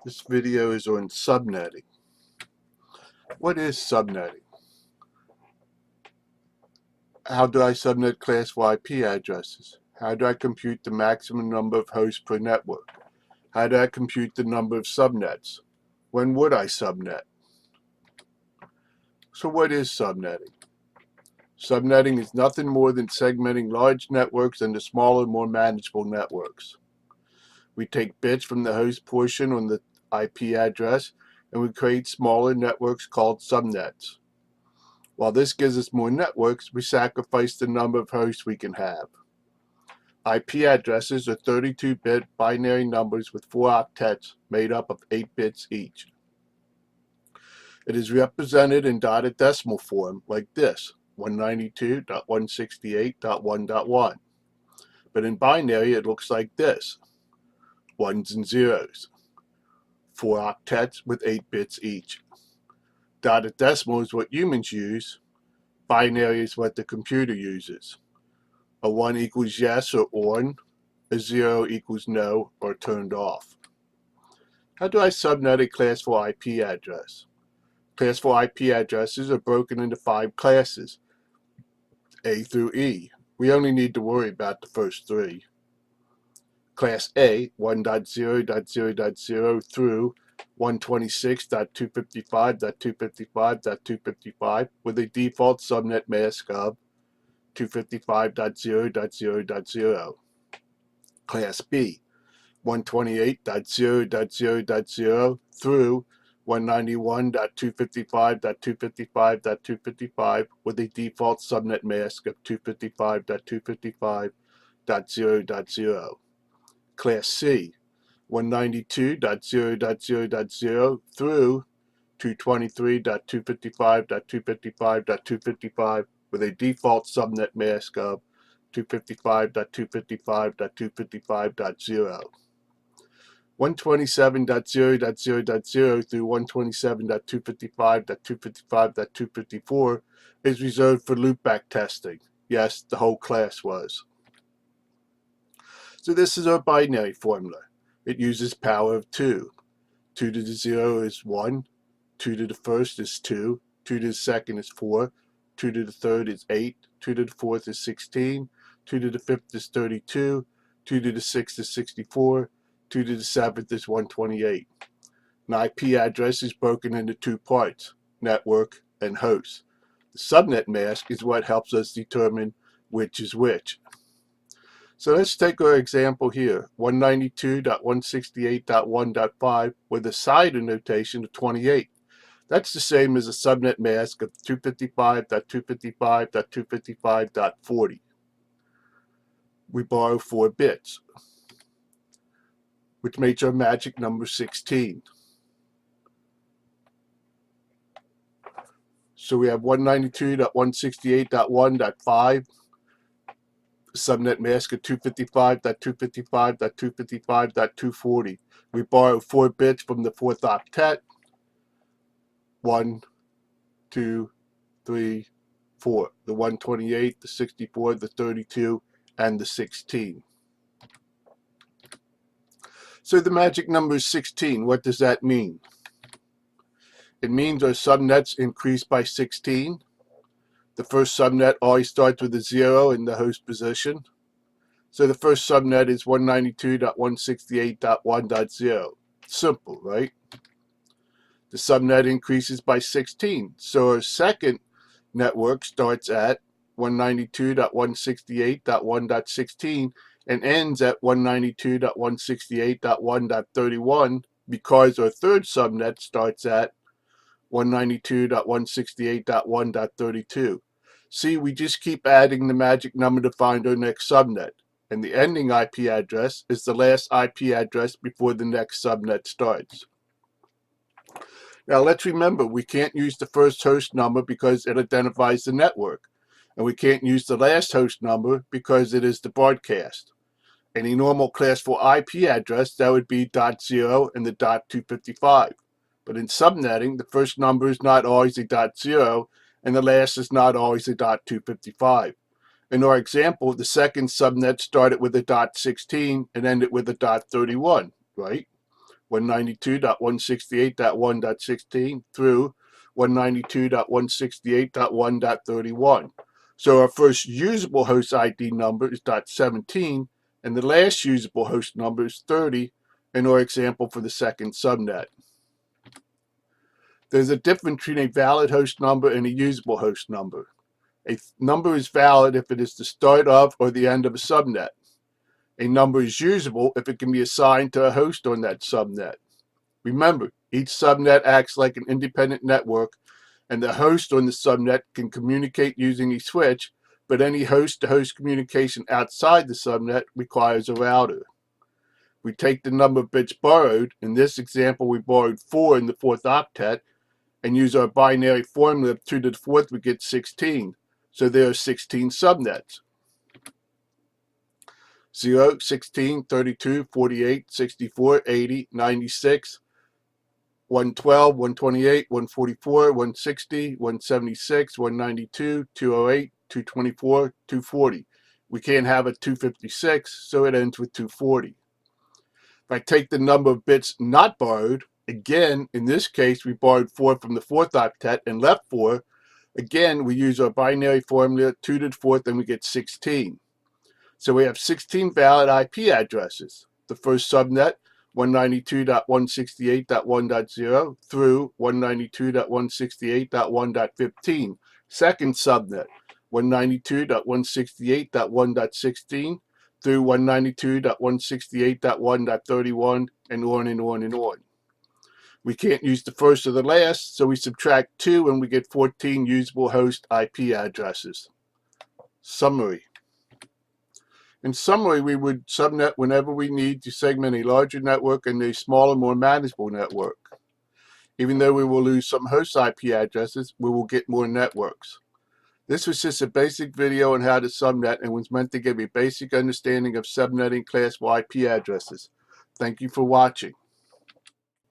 This video is on subnetting. What is subnetting? How do I subnet classical IP addresses? How do I compute the maximum number of hosts per network? How do I compute the number of subnets? When would I subnet? So what is subnetting? Subnetting is nothing more than segmenting large networks into smaller, more manageable networks. We take bits from the host portion on the IP address and we create smaller networks called subnets. While this gives us more networks, we sacrifice the number of hosts we can have. IP addresses are 32-bit binary numbers with 4 octets made up of 8 bits each. It is represented in dotted decimal form like this, 192.168.1.1. But in binary it looks like this, ones and zeros, 4 octets with 8 bits each. Dotted decimal is what humans use. Binary is what the computer uses. A 1 equals yes or on. A 0 equals no or turned off. How do I subnet a classical IP address? Classical IP addresses are broken into 5 classes, A through E. We only need to worry about the first 3. Class A, 1.0.0.0 through 126.255.255.255 with a default subnet mask of 255.0.0.0. Class B, 128.0.0.0 through 191.255.255.255 with a default subnet mask of 255.255.0.0. Class C, 192.0.0.0 through 223.255.255.255 with a default subnet mask of 255.255.255.0. 127.0.0.0 through 127.255.255.254 is reserved for loopback testing. Yes, the whole class was. So this is our binary formula. It uses power of 2. 2 to the 0 is 1, 2 to the first is 2, 2 to the second is 4, 2 to the third is 8, 2 to the fourth is 16, 2 to the fifth is 32, 2 to the sixth is 64, 2 to the seventh is 128. An IP address is broken into 2 parts, network and host. The subnet mask is what helps us determine which is which. So let's take our example here, 192.168.1.5 with a side notation of 28. That's the same as a subnet mask of 255.255.255.40. We borrow 4 bits, which makes our magic number 16. So we have 192.168.1.5. Subnet mask of 255.255.255.240. We borrow 4 bits from the 4th octet. 1, 2, 3, 4. The 128, the 64, the 32, and the 16. So the magic number is 16. What does that mean? It means our subnets increase by 16. The first subnet always starts with a 0 in the host position. So the first subnet is 192.168.1.0. Simple, right? The subnet increases by 16. So our second network starts at 192.168.1.16 and ends at 192.168.1.31 because our third subnet starts at 192.168.1.32. See, we just keep adding the magic number to find our next subnet, and the ending IP address is the last IP address before the next subnet starts. Now let's remember, we can't use the first host number because it identifies the network, and we can't use the last host number because it is the broadcast. Any normal classical IP address, that would be .0 and the .255. But in subnetting, the first number is not always a .0, and the last is not always a .255. In our example, the second subnet started with a .16 and ended with a .31, right? 192.168.1.16 through 192.168.1.31. So our first usable host ID number is .17, and the last usable host number is 30 in our example for the second subnet. There's a difference between a valid host number and a usable host number. A number is valid if it is the start of or the end of a subnet. A number is usable if it can be assigned to a host on that subnet. Remember, each subnet acts like an independent network, and the host on the subnet can communicate using a switch, but any host-to-host communication outside the subnet requires a router. We take the number of bits borrowed. In this example, we borrowed 4 in the 4th octet, and use our binary formula of 2 to the 4th, we get 16. So there are 16 subnets. 0, 16, 32, 48, 64, 80, 96, 112, 128, 144, 160, 176, 192, 208, 224, 240. We can't have a 256, so it ends with 240. If I take the number of bits not borrowed, again, in this case, we borrowed 4 from the 4th octet and left 4. Again, we use our binary formula, 2 to the 4th, and we get 16. So we have 16 valid IP addresses. The first subnet, 192.168.1.0 through 192.168.1.15. Second subnet, 192.168.1.16 through 192.168.1.31, and on and on and on. We can't use the first or the last, so we subtract 2 and we get 14 usable host IP addresses. Summary. In summary, we would subnet whenever we need to segment a larger network and a smaller, more manageable network. Even though we will lose some host IP addresses, we will get more networks. This was just a basic video on how to subnet and was meant to give a basic understanding of subnetting class IP addresses. Thank you for watching.